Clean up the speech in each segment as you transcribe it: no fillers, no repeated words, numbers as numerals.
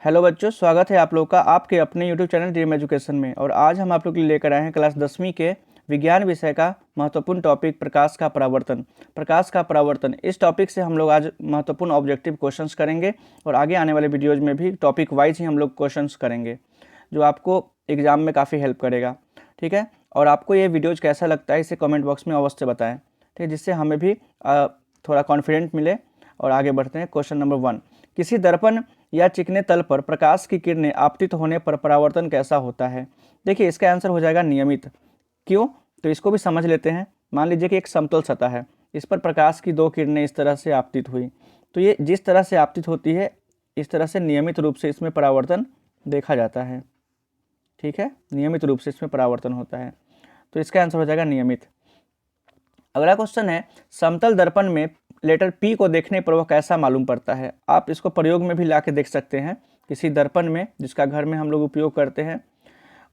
Hello बच्चों, स्वागत है आप लोग का आपके अपने यूट्यूब चैनल ड्रीम एजुकेशन में। और आज हम आप लोग के लिए लेकर आए हैं क्लास 10वीं के विज्ञान विषय का महत्वपूर्ण टॉपिक प्रकाश का परावर्तन। प्रकाश का परावर्तन, इस टॉपिक से हम लोग आज महत्वपूर्ण ऑब्जेक्टिव क्वेश्चंस करेंगे और आगे आने वाले वीडियोज में भी टॉपिक वाइज ही हम लोग क्वेश्चंस करेंगे, जो आपको एग्जाम में काफ़ी हेल्प करेगा। ठीक है, और आपको ये वीडियोज कैसा लगता है इसे कमेंट बॉक्स में अवश्य बताएं, ठीक है, जिससे हमें भी थोड़ा कॉन्फिडेंट मिले। और आगे बढ़ते हैं। क्वेश्चन नंबर 1, किसी दर्पण या चिकने तल पर प्रकाश की किरणें आपतित होने पर परावर्तन कैसा होता है? देखिए, इसका आंसर हो जाएगा नियमित। क्यों? तो इसको भी समझ लेते हैं। मान लीजिए कि एक समतल सतह है, इस पर प्रकाश की दो किरणें इस तरह से आपतित हुई, तो ये जिस तरह से आपतित होती है इस तरह से नियमित रूप से इसमें परावर्तन देखा जाता है। ठीक है, नियमित रूप से इसमें परावर्तन होता है, तो इसका आंसर हो जाएगा नियमित। अगला क्वेश्चन है, समतल दर्पण में लेटर P को देखने पर वह कैसा मालूम पड़ता है? आप इसको प्रयोग में भी ला के देख सकते हैं। किसी दर्पण में जिसका घर में हम लोग उपयोग करते हैं,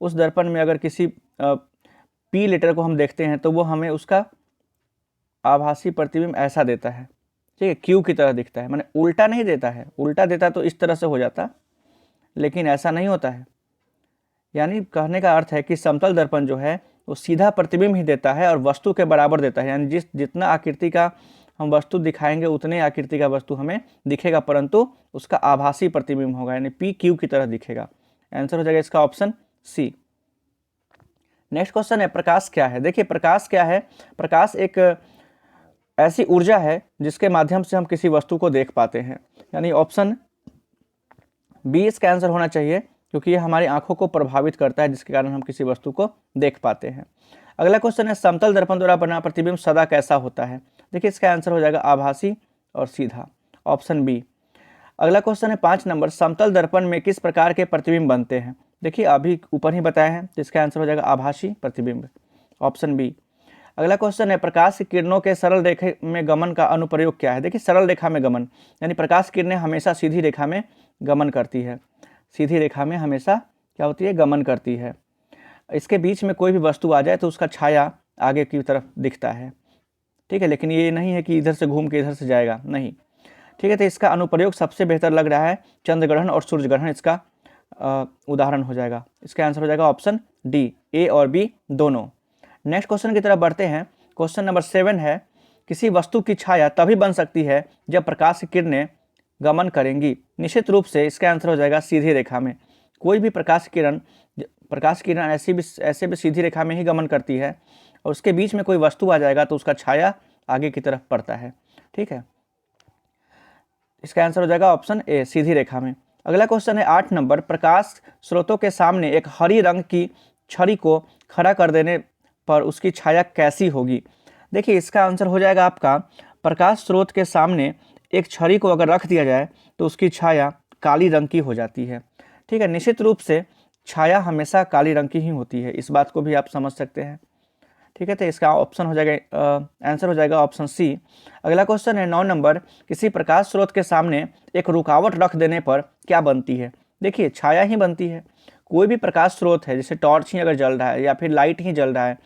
उस दर्पण में अगर किसी P लेटर को हम देखते हैं तो वो हमें उसका आभासी प्रतिबिंब ऐसा देता है। ठीक है, Q की तरह दिखता है, माने उल्टा नहीं देता है। उल्टा देता तो इस तरह से हो जाता, लेकिन ऐसा नहीं होता है। यानी कहने का अर्थ है कि समतल दर्पण जो है वो सीधा प्रतिबिंब ही देता है और वस्तु के बराबर देता है। यानी जितना आकृति का हम वस्तु दिखाएंगे उतने आकृति का वस्तु हमें दिखेगा, परंतु उसका आभासी प्रतिबिंब होगा, यानी P Q की तरह दिखेगा। आंसर हो जाएगा इसका ऑप्शन सी। नेक्स्ट क्वेश्चन है, प्रकाश क्या है? देखिए, प्रकाश क्या है? प्रकाश एक ऐसी ऊर्जा है जिसके माध्यम से हम किसी वस्तु को देख पाते हैं, यानी ऑप्शन बी इसका आंसर होना चाहिए, क्योंकि ये हमारी आंखों को प्रभावित करता है, जिसके कारण हम किसी वस्तु को देख पाते हैं। अगला क्वेश्चन है, समतल दर्पण द्वारा बना प्रतिबिंब सदा कैसा होता है? देखिए, इसका आंसर हो जाएगा आभासी और सीधा, ऑप्शन बी। अगला क्वेश्चन है 5 नंबर, समतल दर्पण में किस प्रकार के प्रतिबिंब बनते हैं? देखिए, अभी ऊपर ही बताया है, तो इसका आंसर हो जाएगा आभासी प्रतिबिंब, ऑप्शन बी। अगला क्वेश्चन है, प्रकाश की किरणों के सरल रेखा में गमन का अनुप्रयोग क्या है? देखिए, सरल रेखा में गमन, यानी प्रकाश किरणें हमेशा सीधी रेखा में गमन करती है। सीधी रेखा में हमेशा क्या होती है? गमन करती है। इसके बीच में कोई भी वस्तु आ जाए तो उसका छाया आगे की तरफ दिखता है। ठीक है, लेकिन ये नहीं है कि इधर से घूम के इधर से जाएगा, नहीं। ठीक है, तो इसका अनुप्रयोग सबसे बेहतर लग रहा है चंद्र ग्रहण और सूर्य ग्रहण, इसका उदाहरण हो जाएगा। इसका आंसर हो जाएगा ऑप्शन डी, ए और बी दोनों। नेक्स्ट क्वेश्चन की तरफ बढ़ते हैं। क्वेश्चन नंबर 7 है, किसी वस्तु की छाया तभी बन सकती है जब प्रकाश की किरणें गमन करेंगी। निश्चित रूप से इसका आंसर हो जाएगा सीधी रेखा में। कोई भी प्रकाश किरण ऐसे भी सीधी रेखा में ही गमन करती है, और उसके बीच में कोई वस्तु आ जाएगा तो उसका छाया आगे की तरफ पड़ता है। ठीक है, इसका आंसर हो जाएगा ऑप्शन ए, सीधी रेखा में। अगला क्वेश्चन है 8 नंबर, प्रकाश स्रोतों के सामने एक हरी रंग की छड़ी को खड़ा कर देने पर उसकी छाया कैसी होगी? देखिए, इसका आंसर हो जाएगा आपका, प्रकाश स्रोत के सामने एक छड़ी को अगर रख दिया जाए तो उसकी छाया काली रंग की हो जाती है। ठीक है, निश्चित रूप से छाया हमेशा काली रंग की ही होती है, इस बात को भी आप समझ सकते हैं। ठीक है, तो इसका ऑप्शन हो जाएगा आंसर हो जाएगा ऑप्शन सी। अगला क्वेश्चन है 9 नंबर, किसी प्रकाश स्रोत के सामने एक रुकावट रख देने पर क्या बनती है? देखिए, छाया ही बनती है। कोई भी प्रकाश स्रोत है, जैसे टॉर्च ही अगर जल रहा है या फिर लाइट ही जल रहा है,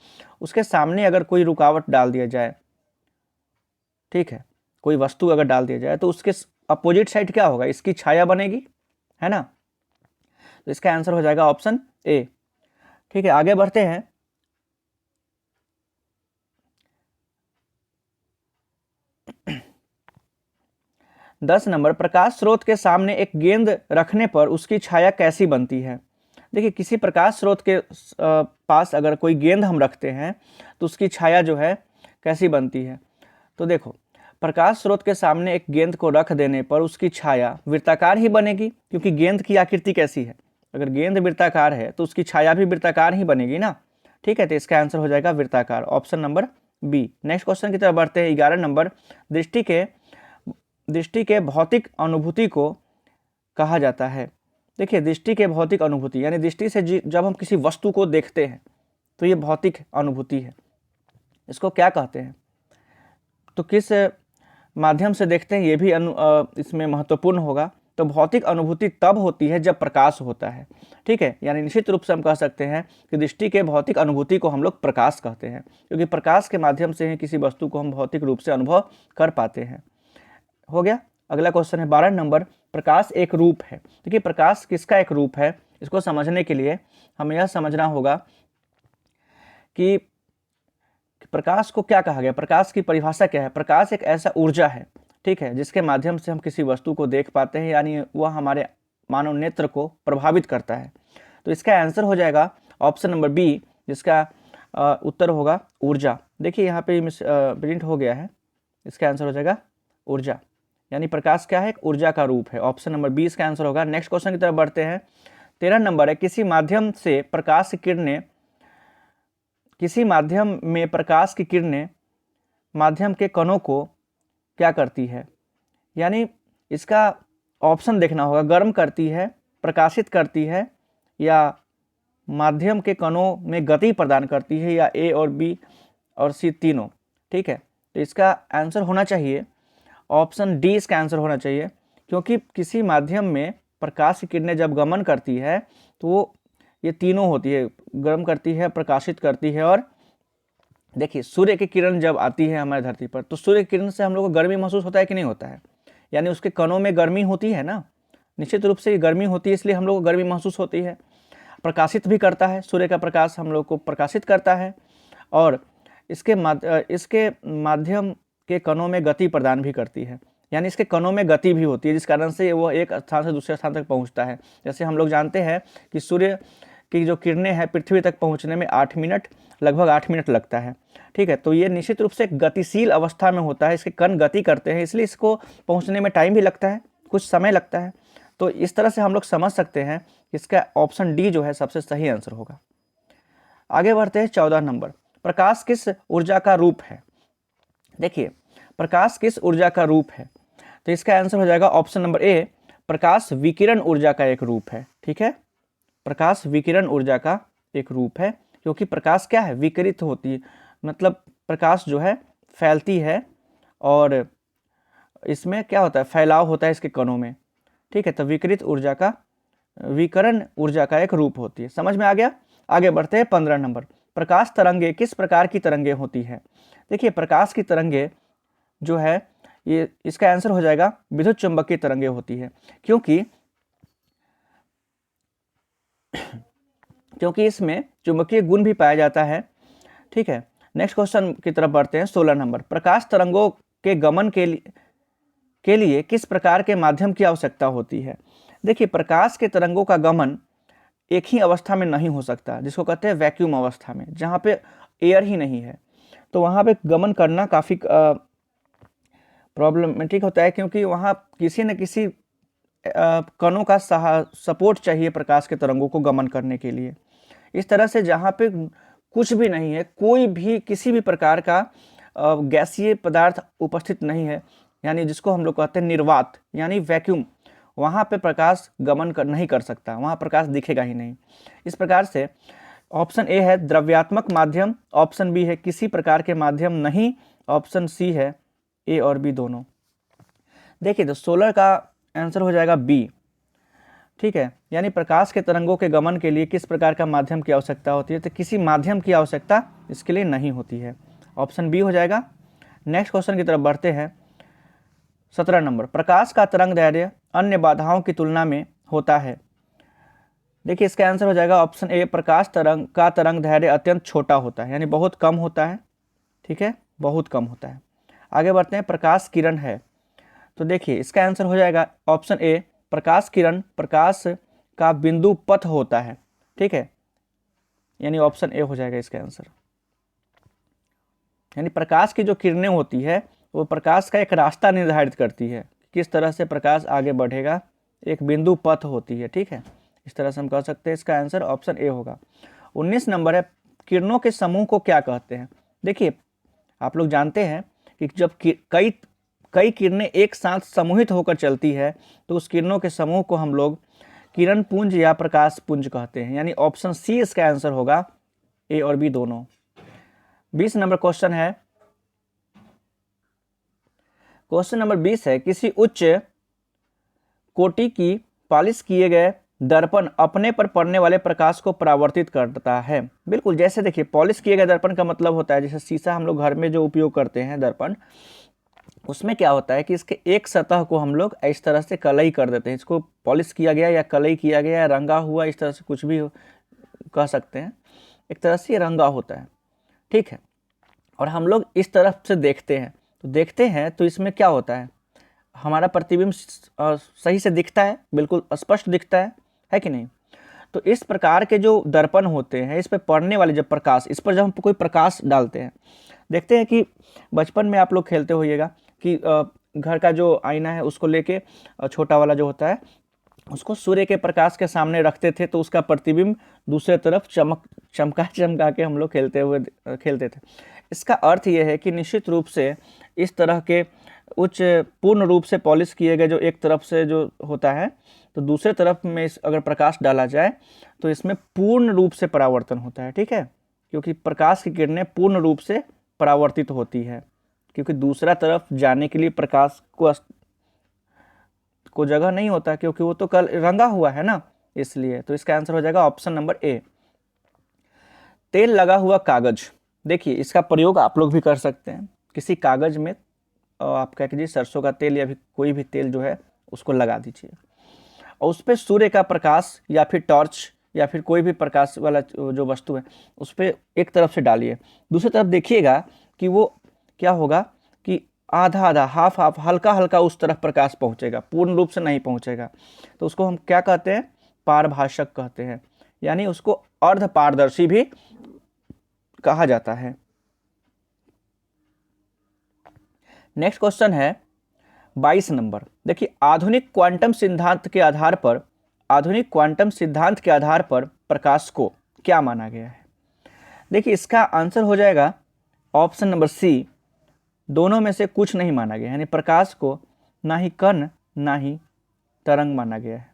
उसके सामने अगर कोई रुकावट डाल दिया जाए, ठीक है, कोई वस्तु अगर डाल दिया जाए तो उसके अपोजिट साइड क्या होगा? इसकी छाया बनेगी, है ना। तो इसका आंसर हो जाएगा ऑप्शन ए। ठीक है, आगे बढ़ते हैं। दस नंबर, प्रकाश स्रोत के सामने एक गेंद रखने पर उसकी छाया कैसी बनती है? देखिए, किसी प्रकाश स्रोत के पास अगर कोई गेंद हम रखते हैं तो उसकी छाया जो है कैसी बनती है? तो देखो, प्रकाश स्रोत के सामने एक गेंद को रख देने पर उसकी छाया वृत्ताकार ही बनेगी, क्योंकि गेंद की आकृति कैसी है? अगर गेंद वृत्ताकार है तो उसकी छाया भी वृत्ताकार ही बनेगी ना। ठीक है, तो इसका आंसर हो जाएगा वृत्ताकार, option number B. Next question की तरफ बढ़ते हैं। 11 नंबर, दृष्टि के भौतिक अनुभूति को कहा जाता है। देखिए, दृष्टि के भौतिक अनुभूति, यानी दृष्टि से जब हम किसी वस्तु को देखते हैं तो ये भौतिक अनुभूति है। इसको क्या कहते हैं? तो किस माध्यम से देखते हैं, ये भी इसमें महत्वपूर्ण होगा। तो भौतिक अनुभूति तब होती है जब प्रकाश होता है। ठीक है, यानी निश्चित रूप से हम कह सकते हैं कि दृष्टि के भौतिक अनुभूति को हम लोग प्रकाश कहते हैं, क्योंकि प्रकाश के माध्यम से ही किसी वस्तु को हम भौतिक रूप से अनुभव कर पाते हैं। हो गया। अगला क्वेश्चन है 12 नंबर, प्रकाश एक रूप है। देखिए प्रकाश किसका एक रूप है, इसको समझने के लिए हमें यह समझना होगा कि प्रकाश को क्या कहा गया, प्रकाश की परिभाषा क्या है। प्रकाश एक ऐसा ऊर्जा है, ठीक है, जिसके माध्यम से हम किसी वस्तु को देख पाते हैं, यानी वह हमारे मानव नेत्र को प्रभावित करता है। तो इसका आंसर हो जाएगा ऑप्शन नंबर बी, जिसका उत्तर होगा ऊर्जा। देखिए यहाँ पे प्रिंट हो गया है, इसका आंसर हो जाएगा ऊर्जा, यानी प्रकाश क्या है, एक ऊर्जा का रूप है। ऑप्शन नंबर बी इसका आंसर होगा। नेक्स्ट क्वेश्चन की तरफ बढ़ते हैं। 13 नंबर है, किसी माध्यम में प्रकाश की किरणें माध्यम के कणों को क्या करती है, यानी इसका ऑप्शन देखना होगा, गर्म करती है, प्रकाशित करती है, या माध्यम के कणों में गति प्रदान करती है, या ए और बी और सी तीनों। ठीक है, तो इसका आंसर होना चाहिए ऑप्शन डी, इसका आंसर होना चाहिए, क्योंकि किसी माध्यम में प्रकाश की किरणें जब गमन करती है तो ये तीनों होती है, गर्म करती है, प्रकाशित करती है, और देखिए सूर्य की किरण जब आती है हमारी धरती पर तो सूर्य की किरण से हम लोग को गर्मी महसूस होता है कि नहीं होता है, यानी उसके कणों में गर्मी होती है ना, निश्चित रूप से गर्मी होती है, इसलिए हम लोग को गर्मी महसूस होती है। प्रकाशित भी करता है, सूर्य का प्रकाश हम लोग को प्रकाशित करता है, और इसके माध्यम के कणों में गति प्रदान भी करती है, यानी इसके कणों में गति भी होती है, जिस कारण से वो एक स्थान से दूसरे स्थान तक पहुंचता है। जैसे हम लोग जानते हैं कि सूर्य की जो किरणें हैं पृथ्वी तक पहुंचने में लगभग 8 मिनट लगता है। ठीक है, तो ये निश्चित रूप से गतिशील अवस्था में होता है, इसके कण गति करते हैं, इसलिए इसको पहुंचने में टाइम भी लगता है, कुछ समय लगता है। तो इस तरह से हम लोग समझ सकते हैं कि इसका ऑप्शन डी जो है सबसे सही आंसर होगा। आगे बढ़ते हैं 14 नंबर, प्रकाश किस ऊर्जा का रूप है। देखिए प्रकाश किस ऊर्जा का रूप है, तो इसका आंसर हो जाएगा ऑप्शन नंबर ए, प्रकाश विकिरण ऊर्जा का एक रूप है। ठीक है, प्रकाश विकिरण ऊर्जा का एक रूप है, क्योंकि प्रकाश क्या है, विकिरित होती है, मतलब प्रकाश जो है फैलती है, और इसमें क्या होता है, फैलाव होता है इसके कणों में। ठीक है, तो विकिरण ऊर्जा का एक रूप होती है। समझ में आ गया। आगे बढ़ते हैं 15 नंबर, प्रकाश तरंगे किस प्रकार की तरंगे होती है। देखिए प्रकाश की तरंगे जो है ये, इसका आंसर हो जाएगा विद्युत चुंबकीय तरंगे होती है, क्योंकि इसमें चुंबकीय गुण भी पाया जाता है। ठीक है, नेक्स्ट क्वेश्चन की तरफ बढ़ते हैं 16 नंबर, प्रकाश तरंगों के गमन के लिए किस प्रकार के माध्यम की आवश्यकता होती है। देखिए प्रकाश के तरंगों का गमन एक ही अवस्था में नहीं हो सकता, जिसको कहते हैं वैक्यूम अवस्था में, जहाँ पे एयर ही नहीं है, तो वहाँ पे गमन करना काफ़ी प्रॉब्लमेटिक होता है, क्योंकि वहाँ किसी न किसी कणों का सपोर्ट चाहिए प्रकाश के तरंगों को गमन करने के लिए। इस तरह से जहाँ पे कुछ भी नहीं है, कोई भी किसी भी प्रकार का गैसीय पदार्थ उपस्थित नहीं है, यानी जिसको हम लोग कहते हैं निर्वात यानी वैक्यूम, वहाँ पे प्रकाश गमन नहीं कर सकता, वहाँ प्रकाश दिखेगा ही नहीं। इस प्रकार से ऑप्शन ए है द्रव्यात्मक माध्यम, ऑप्शन बी है किसी प्रकार के माध्यम नहीं, ऑप्शन सी है ए और बी दोनों। देखिए तो 16 का आंसर हो जाएगा बी। ठीक है, यानी प्रकाश के तरंगों के गमन के लिए किस प्रकार का माध्यम की आवश्यकता होती है, तो किसी माध्यम की आवश्यकता इसके लिए नहीं होती है, ऑप्शन बी हो जाएगा। नेक्स्ट क्वेश्चन की तरफ बढ़ते हैं 17 नंबर, प्रकाश का तरंग दैर्ध्य अन्य बाधाओं की तुलना में होता है। देखिए इसका आंसर हो जाएगा ऑप्शन ए, प्रकाश का तरंग दैर्ध्य अत्यंत छोटा होता है, यानी बहुत कम होता है। ठीक है, बहुत कम होता है। आगे बढ़ते हैं, प्रकाश किरण है, तो देखिए इसका आंसर हो जाएगा ऑप्शन ए, प्रकाश किरण प्रकाश का बिंदु पथ होता है। ठीक है, यानी ऑप्शन ए हो जाएगा इसका आंसर, यानी प्रकाश की जो किरणें होती है वो प्रकाश का एक रास्ता निर्धारित करती है, किस तरह से प्रकाश आगे बढ़ेगा, एक बिंदु पथ होती है। ठीक है, इस तरह से हम कह सकते हैं, इसका आंसर ऑप्शन ए होगा। 19 नंबर है, किरणों के समूह को क्या कहते हैं। देखिए आप लोग जानते हैं कि जब कई किरणें एक साथ समूहित होकर चलती है तो उस किरणों के समूह को हम लोग किरण पुंज या प्रकाश पुंज कहते हैं, यानी ऑप्शन सी इसका आंसर होगा, ए और बी दोनों। 20 नंबर क्वेश्चन है, क्वेश्चन नंबर 20 है, किसी उच्च कोटि की पॉलिश किए गए दर्पण अपने पर पड़ने वाले प्रकाश को परावर्तित करता है। बिल्कुल, जैसे देखिए पॉलिश किए गए दर्पण का मतलब होता है जैसे शीशा हम लोग घर में जो उपयोग करते हैं दर्पण, उसमें क्या होता है कि इसके एक सतह को हम लोग इस तरह से कलई कर देते हैं, इसको पॉलिश किया गया या कलई किया गया या रंगा हुआ, इस तरह से कुछ भी कह सकते हैं। एक तरह से ये रंगा होता है, ठीक है। और हम लोग इस तरफ से देखते हैं तो इसमें क्या होता है, हमारा प्रतिबिंब सही से दिखता है, बिल्कुल स्पष्ट दिखता है कि नहीं। तो इस प्रकार के जो दर्पण होते हैं, इस पर पड़ने वाले जब प्रकाश, इस पर जब हम कोई प्रकाश डालते हैं, देखते हैं कि बचपन में आप लोग खेलते होइएगा कि घर का जो आईना है उसको लेके छोटा वाला जो होता है उसको सूर्य के प्रकाश के सामने रखते थे, तो उसका प्रतिबिंब दूसरे तरफ चमका के हम लोग खेलते थे। इसका अर्थ यह है कि निश्चित रूप से इस तरह के उच्च पूर्ण रूप से पॉलिश किए गए जो एक तरफ से जो होता है, तो दूसरे तरफ में अगर प्रकाश डाला जाए तो इसमें पूर्ण रूप से परावर्तन होता है, ठीक है। क्योंकि प्रकाश की किरणें पूर्ण रूप से परावर्तित होती है, क्योंकि दूसरा तरफ जाने के लिए प्रकाश को जगह नहीं होता, क्योंकि वो तो कल रंगा हुआ है ना, इसलिए। तो इसका आंसर हो जाएगा ऑप्शन नंबर ए। तेल लगा हुआ कागज, देखिए इसका प्रयोग आप लोग भी कर सकते हैं। किसी कागज में आप क्या कीजिए, सरसों का तेल या भी कोई भी तेल जो है उसको लगा दीजिए और उस पर सूर्य का प्रकाश या फिर टॉर्च या फिर कोई भी प्रकाश वाला जो वस्तु है उस पर एक तरफ से डालिए, दूसरी तरफ देखिएगा कि वो क्या होगा कि आधा आधा, हाफ हाफ, हल्का हल्का उस तरफ प्रकाश पहुंचेगा, पूर्ण रूप से नहीं पहुंचेगा। तो उसको हम क्या कहते हैं, पारभाषक कहते हैं, यानी उसको अर्ध पारदर्शी भी कहा जाता है। नेक्स्ट क्वेश्चन है 22 नंबर। देखिए आधुनिक क्वांटम सिद्धांत के आधार पर प्रकाश को क्या माना गया है। देखिए इसका आंसर हो जाएगा ऑप्शन नंबर सी, दोनों में से कुछ नहीं माना गया, यानी प्रकाश को ना ही कण ना ही तरंग माना गया है।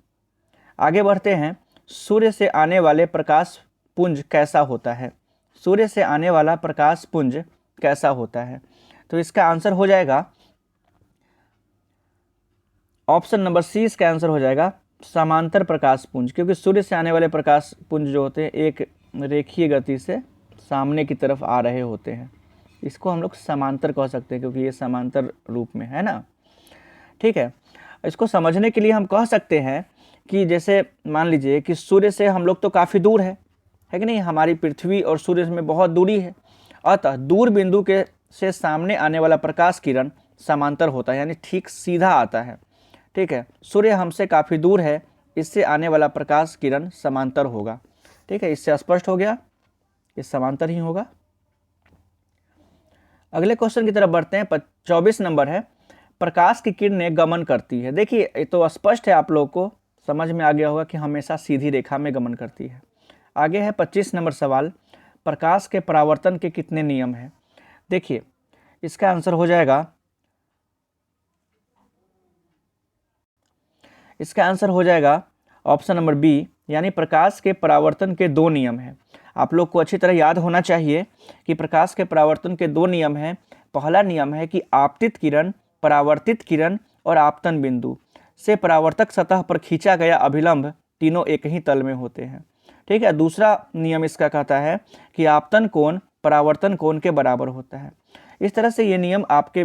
आगे बढ़ते हैं, सूर्य से आने वाले प्रकाश पुंज कैसा होता है। सूर्य से आने वाला प्रकाश पुंज कैसा होता है, तो इसका आंसर हो जाएगा ऑप्शन नंबर सी, इसका आंसर हो जाएगा समांतर प्रकाश पुंज, क्योंकि सूर्य से आने वाले प्रकाश पुंज जो होते हैं एक रेखीय गति से सामने की तरफ आ रहे होते हैं, इसको हम लोग समांतर कह सकते हैं, क्योंकि ये समांतर रूप में है ना, ठीक है। इसको समझने के लिए हम कह सकते हैं कि जैसे मान लीजिए कि सूर्य से हम लोग तो काफ़ी दूर है कि नहीं, हमारी पृथ्वी और सूर्य में बहुत दूरी है, अतः दूर बिंदु के से सामने आने वाला प्रकाश किरण समांतर होता है, यानी ठीक सीधा आता है, ठीक है। सूर्य हमसे काफ़ी दूर है, इससे आने वाला प्रकाश किरण समांतर होगा, ठीक है। इससे स्पष्ट हो गया, ये समांतर ही होगा। अगले क्वेश्चन की तरफ बढ़ते हैं। 24 नंबर है, प्रकाश की किरणें गमन करती है। देखिए ये तो स्पष्ट है, आप लोग को समझ में आ गया होगा कि हमेशा सीधी रेखा में गमन करती है। आगे है 25 नंबर सवाल, प्रकाश के परावर्तन के कितने नियम हैं। देखिए इसका आंसर हो जाएगा, ऑप्शन नंबर बी, यानी प्रकाश के परावर्तन के 2 नियम हैं। आप लोग को अच्छी तरह याद होना चाहिए कि प्रकाश के परावर्तन के 2 नियम हैं। पहला नियम है कि आपतित किरण, परावर्तित किरण और आपतन बिंदु से परावर्तक सतह पर खींचा गया अभिलंब तीनों एक ही तल में होते हैं, ठीक है। दूसरा नियम इसका कहता है कि आपतन कोण परावर्तन कोण के बराबर होता है। इस तरह से ये नियम आपके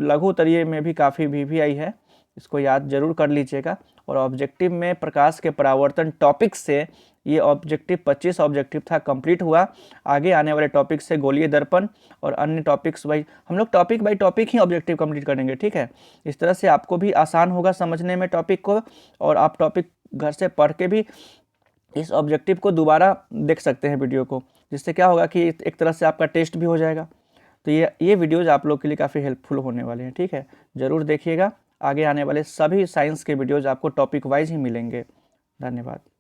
लघु उत्तरीय में भी काफ़ी भी आई है, इसको याद जरूर कर लीजिएगा। और ऑब्जेक्टिव में प्रकाश के परावर्तन टॉपिक से ये ऑब्जेक्टिव 25 ऑब्जेक्टिव था, कंप्लीट हुआ। आगे आने वाले टॉपिक से गोलीय दर्पण और अन्य टॉपिक्स वाइज हम लोग topic by topic he objective complete करेंगे, ठीक है। इस तरह से आपको भी आसान होगा समझने में टॉपिक को, और आप टॉपिक घर से पढ़ के भी इस ऑब्जेक्टिव को दोबारा देख सकते हैं वीडियो को, जिससे क्या होगा कि एक तरह से आपका टेस्ट भी हो जाएगा। तो ये वीडियोज़ आप लोग के लिए काफ़ी हेल्पफुल होने वाले हैं, ठीक है। ज़रूर देखिएगा, आगे आने वाले सभी साइंस के वीडियोज़ आपको टॉपिक वाइज ही मिलेंगे। धन्यवाद।